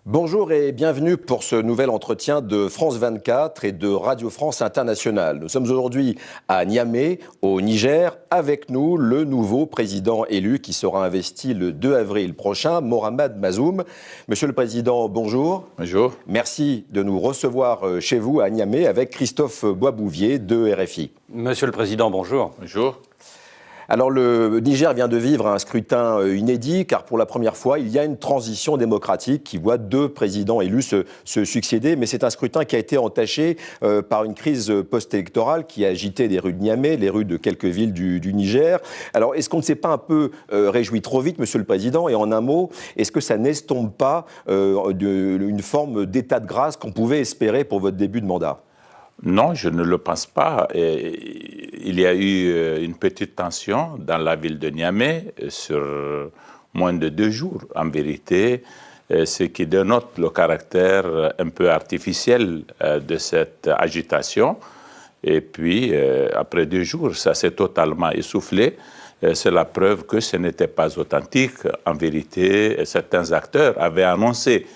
Bonjour et bienvenue pour ce nouvel entretien de France 24 et de Radio France Internationale. Nous sommes aujourd'hui à Niamey, au Niger. Avec nous, le nouveau président élu qui sera investi le 2 avril prochain, Mohamed Bazoum. Monsieur le Président, bonjour. Bonjour. Merci de nous recevoir chez vous à Niamey avec Christophe Boisbouvier de RFI. Monsieur le Président, bonjour. Bonjour. Alors le Niger vient de vivre un scrutin inédit car pour la première fois, il y a une transition démocratique qui voit deux présidents élus se succéder. Mais c'est un scrutin qui a été entaché par une crise post-électorale qui a agité les rues de Niamey, les rues de quelques villes du Niger. Alors est-ce qu'on ne s'est pas un peu réjoui trop vite, Monsieur le Président? Et en un mot, est-ce que ça n'estompe pas une forme d'état de grâce qu'on pouvait espérer pour votre début de mandat? Non, je ne le pense pas. Il y a eu une petite tension dans la ville de Niamey sur moins de 2 jours, en vérité, ce qui dénote le caractère un peu artificiel de cette agitation. Et puis, après 2 jours, ça s'est totalement essoufflé. C'est la preuve que ce n'était pas authentique. En vérité, certains acteurs avaient annoncé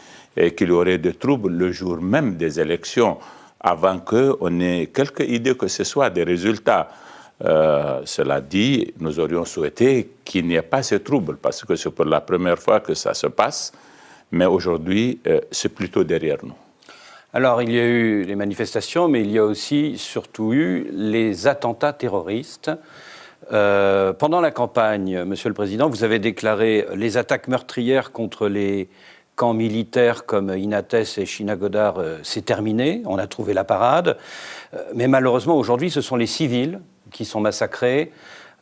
qu'il y aurait des troubles le jour même des élections, avant qu'on ait quelque idée que ce soit des résultats. Cela dit, nous aurions souhaité qu'il n'y ait pas ces troubles, parce que c'est pour la première fois que ça se passe, mais aujourd'hui, c'est plutôt derrière nous. Alors, il y a eu les manifestations, mais il y a aussi, surtout eu, les attentats terroristes. Pendant la campagne, Monsieur le Président, vous avez déclaré les attaques meurtrières contre les camps militaires comme Inates et Chinagodar, c'est terminé, on a trouvé la parade. Mais malheureusement, aujourd'hui, ce sont les civils qui sont massacrés.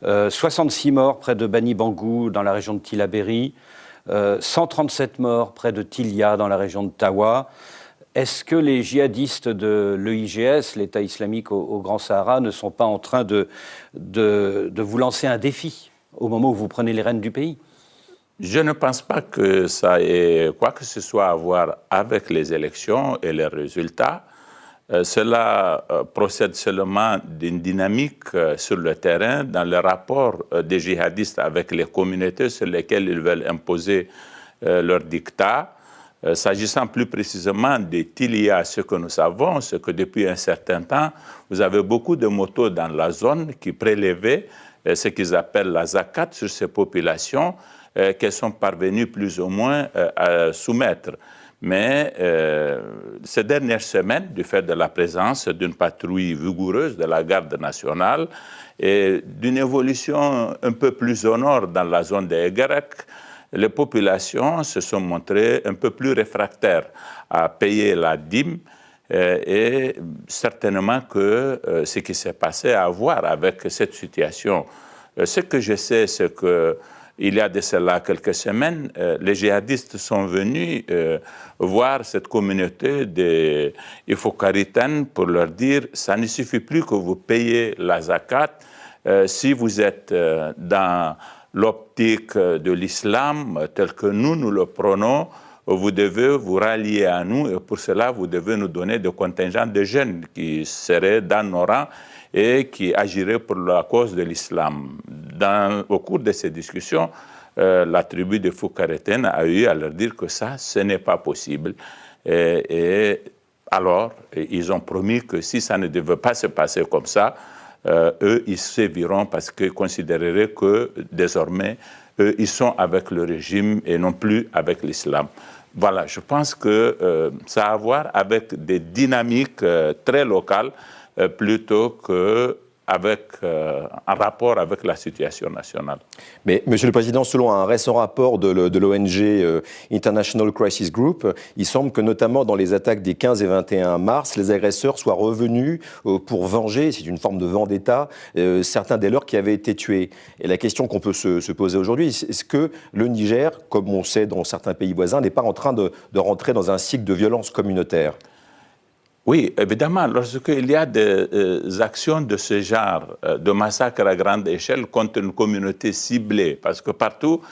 66 morts près de Bani Bangou, dans la région de Tillabéri. 137 morts près de Tilia, dans la région de Tawa. Est-ce que les djihadistes de l'EIGS, l'État islamique au Grand Sahara, ne sont pas en train de vous lancer un défi au moment où vous prenez les rênes du pays ? Je ne pense pas que ça ait quoi que ce soit à voir avec les élections et les résultats. Cela procède seulement d'une dynamique sur le terrain, dans le rapport des djihadistes avec les communautés sur lesquelles ils veulent imposer leur dictat. S'agissant plus précisément des Tilia, ce que nous savons, c'est que depuis un certain temps, vous avez beaucoup de motos dans la zone qui prélevaient ce qu'ils appellent la zakat sur ces populations, qu'elles sont parvenues plus ou moins à soumettre. Mais ces dernières semaines, du fait de la présence d'une patrouille vigoureuse de la garde nationale et d'une évolution un peu plus au nord dans la zone des Egarek, les populations se sont montrées un peu plus réfractaires à payer la dîme et certainement que ce qui s'est passé a à voir avec cette situation. Ce que je sais, c'est que il y a de cela quelques semaines, les djihadistes sont venus voir cette communauté des Ifokaritanes pour leur dire « ça ne suffit plus que vous payiez la zakat. Si vous êtes dans l'optique de l'islam tel que nous le prenons, vous devez vous rallier à nous et pour cela, vous devez nous donner des contingents de jeunes qui seraient dans nos rangs et qui agiraient pour la cause de l'islam. » Au cours de ces discussions, la tribu de Foukareten a eu à leur dire que ça, ce n'est pas possible. Et alors, ils ont promis que si ça ne devait pas se passer comme ça, eux, ils séviront parce qu'ils considéreraient que désormais, eux, ils sont avec le régime et non plus avec l'islam. Voilà, je pense que ça a à voir avec des dynamiques très locales plutôt qu'avec un rapport avec la situation nationale. Mais, Monsieur le Président, selon un récent rapport de l'ONG International Crisis Group, il semble que notamment dans les attaques des 15 et 21 mars, les agresseurs soient revenus pour venger, c'est une forme de vendetta, certains des leurs qui avaient été tués. Et la question qu'on peut se poser aujourd'hui, est-ce que le Niger, comme on sait dans certains pays voisins, n'est pas en train de rentrer dans un cycle de violence communautaire ? Oui, évidemment, lorsqu'il y a des actions de ce genre, de massacres à grande échelle contre une communauté ciblée, parce que partout,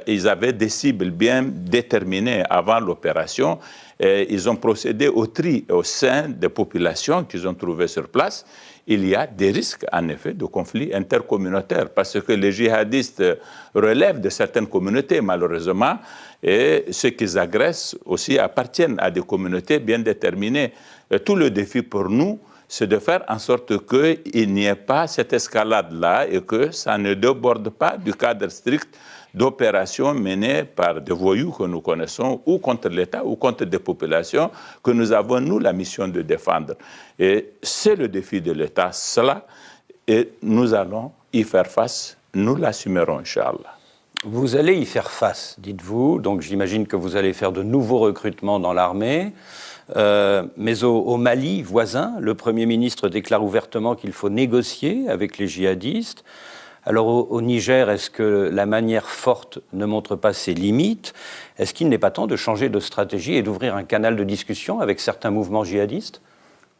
ils avaient des cibles bien déterminées avant l'opération, et ils ont procédé au tri au sein des populations qu'ils ont trouvées sur place. Il y a des risques, en effet, de conflits intercommunautaires, parce que les djihadistes relèvent de certaines communautés, malheureusement, et ceux qu'ils agressent aussi appartiennent à des communautés bien déterminées. Et tout le défi pour nous, c'est de faire en sorte qu'il n'y ait pas cette escalade-là et que ça ne déborde pas du cadre strict d'opérations menées par des voyous que nous connaissons ou contre l'État ou contre des populations que nous avons, nous, la mission de défendre. Et c'est le défi de l'État, cela, et nous allons y faire face, nous l'assumerons, Inch'Allah. Vous allez y faire face, dites-vous, donc j'imagine que vous allez faire de nouveaux recrutements dans l'armée. Mais au Mali voisin, le Premier ministre déclare ouvertement qu'il faut négocier avec les djihadistes. Alors au Niger, est-ce que la manière forte ne montre pas ses limites? Est-ce qu'il n'est pas temps de changer de stratégie et d'ouvrir un canal de discussion avec certains mouvements djihadistes?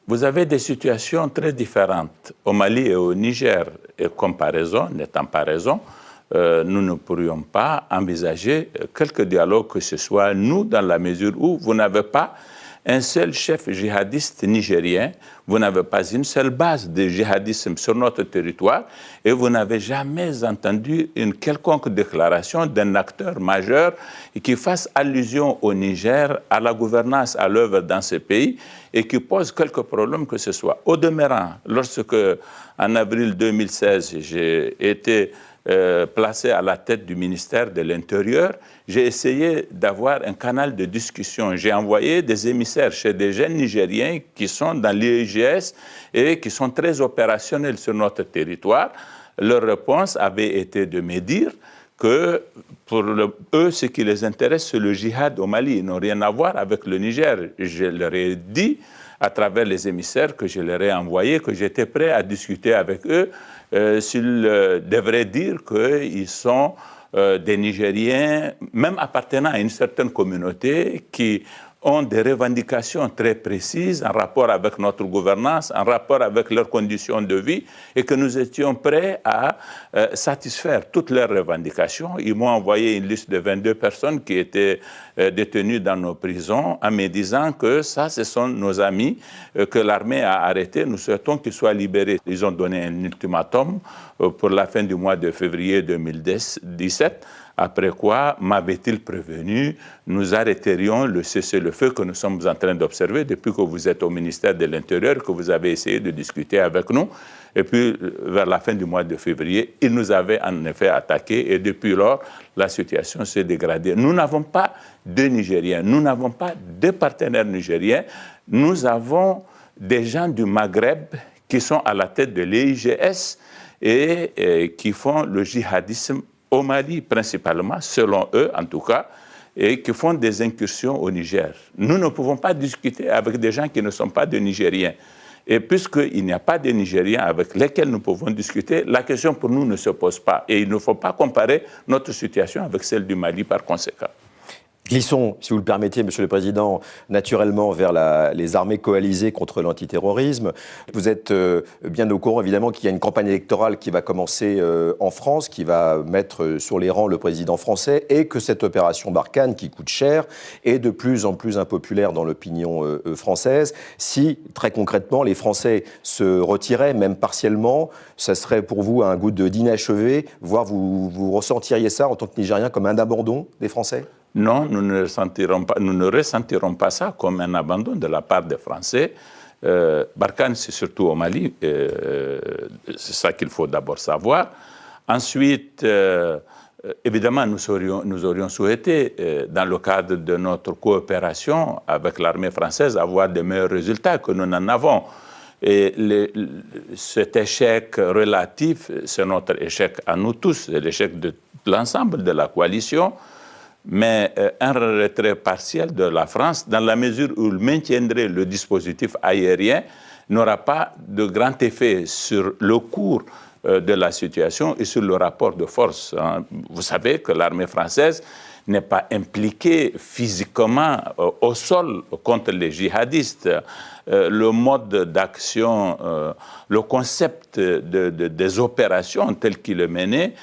Vous avez des situations très différentes. Au Mali et au Niger, et comparaison n'étant pas raison, nous ne pourrions pas envisager quelque dialogue que ce soit, nous, dans la mesure où vous n'avez pas un seul chef djihadiste nigérien, vous n'avez pas une seule base de djihadisme sur notre territoire et vous n'avez jamais entendu une quelconque déclaration d'un acteur majeur qui fasse allusion au Niger, à la gouvernance à l'œuvre dans ce pays et qui pose quelques problèmes que ce soit. Au demeurant, lorsque, en avril 2016, j'ai été placé à la tête du ministère de l'Intérieur, j'ai essayé d'avoir un canal de discussion. J'ai envoyé des émissaires chez des jeunes Nigériens qui sont dans l'IGS et qui sont très opérationnels sur notre territoire. Leur réponse avait été de me dire que pour eux, ce qui les intéresse, c'est le djihad au Mali. Ils n'ont rien à voir avec le Niger. Je leur ai dit, à travers les émissaires que je leur ai envoyés, que j'étais prêt à discuter avec eux s'ils devraient dire qu'ils sont des Nigériens, même appartenant à une certaine communauté, qui ont des revendications très précises en rapport avec notre gouvernance, en rapport avec leurs conditions de vie, et que nous étions prêts à satisfaire toutes leurs revendications. Ils m'ont envoyé une liste de 22 personnes qui étaient détenues dans nos prisons, en me disant que ça, ce sont nos amis que l'armée a arrêtés. Nous souhaitons qu'ils soient libérés. Ils ont donné un ultimatum pour la fin du mois de février 2017. Après quoi, m'avait-il prévenu, nous arrêterions le cessez-le-feu que nous sommes en train d'observer depuis que vous êtes au ministère de l'Intérieur, que vous avez essayé de discuter avec nous. Et puis, vers la fin du mois de février, ils nous avaient en effet attaqués et depuis lors, la situation s'est dégradée. Nous n'avons pas de Nigériens, nous n'avons pas de partenaires nigériens, nous avons des gens du Maghreb qui sont à la tête de l'IGS et qui font le djihadisme au Mali principalement, selon eux en tout cas, et qui font des incursions au Niger. Nous ne pouvons pas discuter avec des gens qui ne sont pas des Nigériens. Et puisqu'il n'y a pas de Nigériens avec lesquels nous pouvons discuter, la question pour nous ne se pose pas. Et il ne faut pas comparer notre situation avec celle du Mali par conséquent. Glissons, si vous le permettez, Monsieur le Président, naturellement vers les armées coalisées contre l'antiterrorisme. Vous êtes bien au courant, évidemment, qu'il y a une campagne électorale qui va commencer en France, qui va mettre sur les rangs le président français, et que cette opération Barkhane, qui coûte cher, est de plus en plus impopulaire dans l'opinion française. Si, très concrètement, les Français se retiraient, même partiellement, ça serait pour vous un goût d'inachevé, voire vous ressentiriez ça en tant que Nigérien comme un abandon des Français ? Non, nous ne ressentirons pas ça comme un abandon de la part des Français. Barkhane, c'est surtout au Mali, c'est ça qu'il faut d'abord savoir. Ensuite, évidemment, nous aurions souhaité, dans le cadre de notre coopération avec l'armée française, avoir de meilleurs résultats que nous n'en avons. Et cet échec relatif, c'est notre échec à nous tous, c'est l'échec de l'ensemble de la coalition. Mais un retrait partiel de la France, dans la mesure où il maintiendrait le dispositif aérien, n'aura pas de grand effet sur le cours de la situation et sur le rapport de force. Vous savez que l'armée française n'est pas impliquée physiquement au sol contre les djihadistes. Le mode d'action, le concept des opérations tel qu'il est mené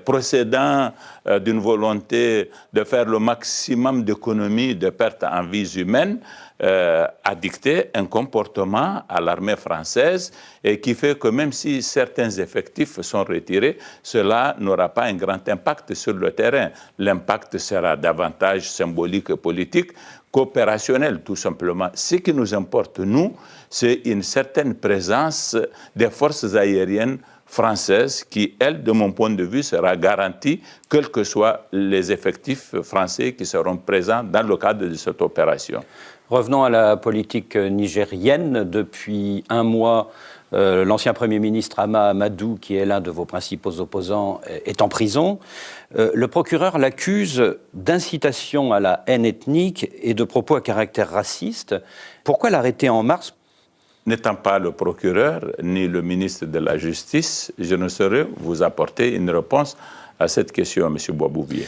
procédant d'une volonté de faire le maximum d'économies de pertes en vies humaines, a dicté un comportement à l'armée française et qui fait que même si certains effectifs sont retirés, cela n'aura pas un grand impact sur le terrain. L'impact sera davantage symbolique et politique qu'opérationnel, tout simplement. Ce qui nous importe, nous, c'est une certaine présence des forces aériennes françaises qui, elle, de mon point de vue, sera garantie, quels que soient les effectifs français qui seront présents dans le cadre de cette opération. Revenons à la politique nigérienne. Depuis un mois, l'ancien Premier ministre Hama Amadou, qui est l'un de vos principaux opposants, est en prison. Le procureur l'accuse d'incitation à la haine ethnique et de propos à caractère raciste. Pourquoi l'arrêter en mars ? N'étant pas le procureur ni le ministre de la Justice, je ne saurais vous apporter une réponse à cette question, M. Boisbouvier.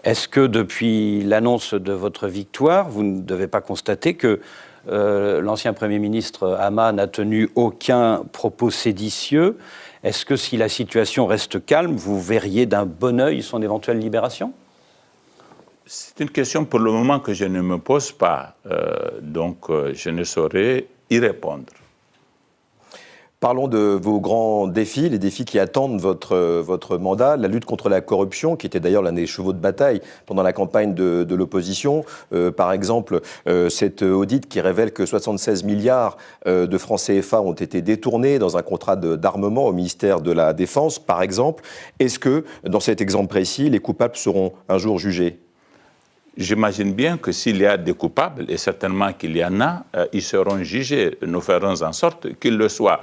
Est-ce que depuis l'annonce de votre victoire, vous ne devez pas constater que l'ancien Premier ministre Hama n'a tenu aucun propos séditieux? Est-ce que si la situation reste calme, vous verriez d'un bon œil son éventuelle libération? C'est une question pour le moment que je ne me pose pas, donc je ne saurais y répondre. Parlons de vos grands défis, les défis qui attendent votre mandat, la lutte contre la corruption, qui était d'ailleurs l'un des chevaux de bataille pendant la campagne de l'opposition. Par exemple, cet audit qui révèle que 76 milliards de francs CFA ont été détournés dans un contrat d'armement au ministère de la Défense, par exemple. Est-ce que, dans cet exemple précis, les coupables seront un jour jugés ? J'imagine bien que s'il y a des coupables, et certainement qu'il y en a, ils seront jugés. Nous ferons en sorte qu'ils le soient.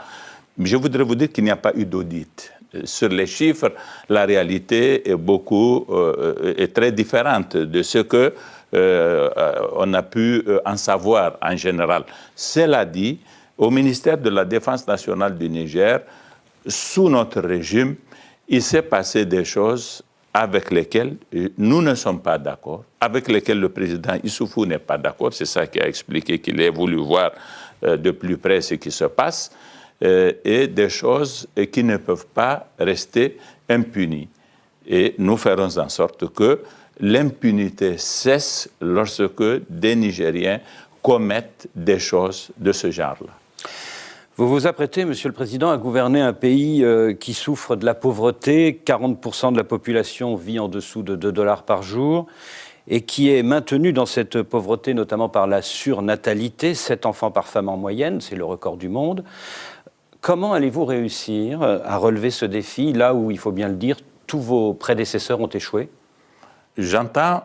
Mais je voudrais vous dire qu'il n'y a pas eu d'audit. Sur les chiffres, la réalité est très différente de ce que on a pu en savoir en général. Cela dit, au ministère de la Défense nationale du Niger, sous notre régime, il s'est passé des choses avec lesquelles nous ne sommes pas d'accord, avec lesquelles le président Issoufou n'est pas d'accord. C'est ça qui a expliqué qu'il ait voulu voir de plus près ce qui se passe, et des choses qui ne peuvent pas rester impunies. Et nous ferons en sorte que l'impunité cesse lorsque des Nigériens commettent des choses de ce genre-là. Vous vous apprêtez, Monsieur le Président, à gouverner un pays qui souffre de la pauvreté. 40% de la population vit en dessous de 2 $ par jour et qui est maintenu dans cette pauvreté, notamment par la surnatalité, 7 enfants par femme en moyenne, c'est le record du monde. Comment allez-vous réussir à relever ce défi, là où, il faut bien le dire, tous vos prédécesseurs ont échoué? J'entends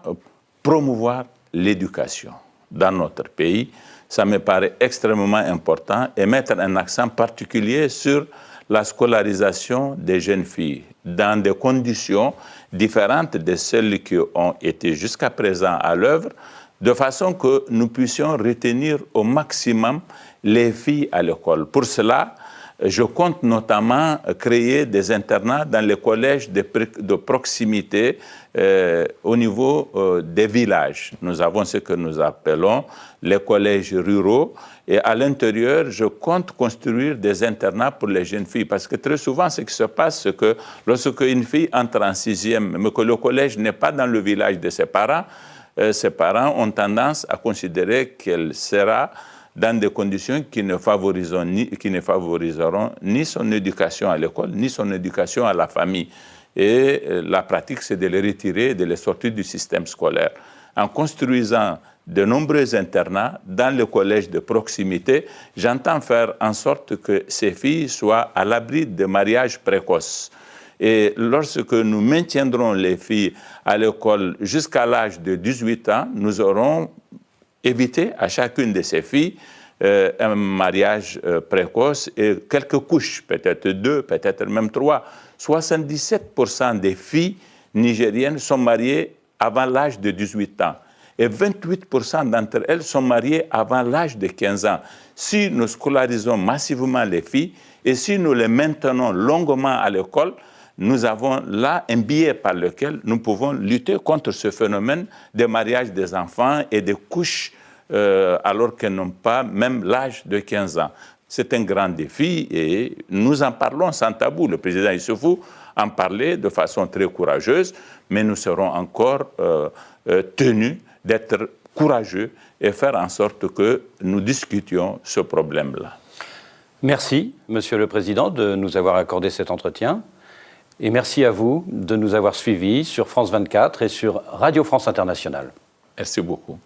promouvoir l'éducation dans notre pays. Ça me paraît extrêmement important et mettre un accent particulier sur la scolarisation des jeunes filles dans des conditions différentes de celles qui ont été jusqu'à présent à l'œuvre, de façon que nous puissions retenir au maximum les filles à l'école. Pour cela, je compte notamment créer des internats dans les collèges de proximité au niveau des villages. Nous avons ce que nous appelons les collèges ruraux. Et à l'intérieur, je compte construire des internats pour les jeunes filles. Parce que très souvent, ce qui se passe, c'est que lorsque une fille entre en 6e, mais que le collège n'est pas dans le village de ses parents ont tendance à considérer qu'elle sera dans des conditions qui ne favoriseront ni son éducation à l'école, ni son éducation à la famille. Et la pratique, c'est de les retirer, de les sortir du système scolaire. En construisant de nombreux internats dans les collèges de proximité, j'entends faire en sorte que ces filles soient à l'abri de mariages précoces. Et lorsque nous maintiendrons les filles à l'école jusqu'à l'âge de 18 ans, nous aurons éviter à chacune de ces filles un mariage précoce et quelques couches, peut-être 2, peut-être même 3. 77% des filles nigériennes sont mariées avant l'âge de 18 ans et 28% d'entre elles sont mariées avant l'âge de 15 ans. Si nous scolarisons massivement les filles et si nous les maintenons longuement à l'école, nous avons là un biais par lequel nous pouvons lutter contre ce phénomène des mariages des enfants et des couches alors qu'elles n'ont pas même l'âge de 15 ans. C'est un grand défi et nous en parlons sans tabou. Le président Issoufou en parler de façon très courageuse, mais nous serons encore tenus d'être courageux et faire en sorte que nous discutions ce problème-là. Merci, Monsieur le Président, de nous avoir accordé cet entretien. Et merci à vous de nous avoir suivis sur France 24 et sur Radio France Internationale. Merci beaucoup.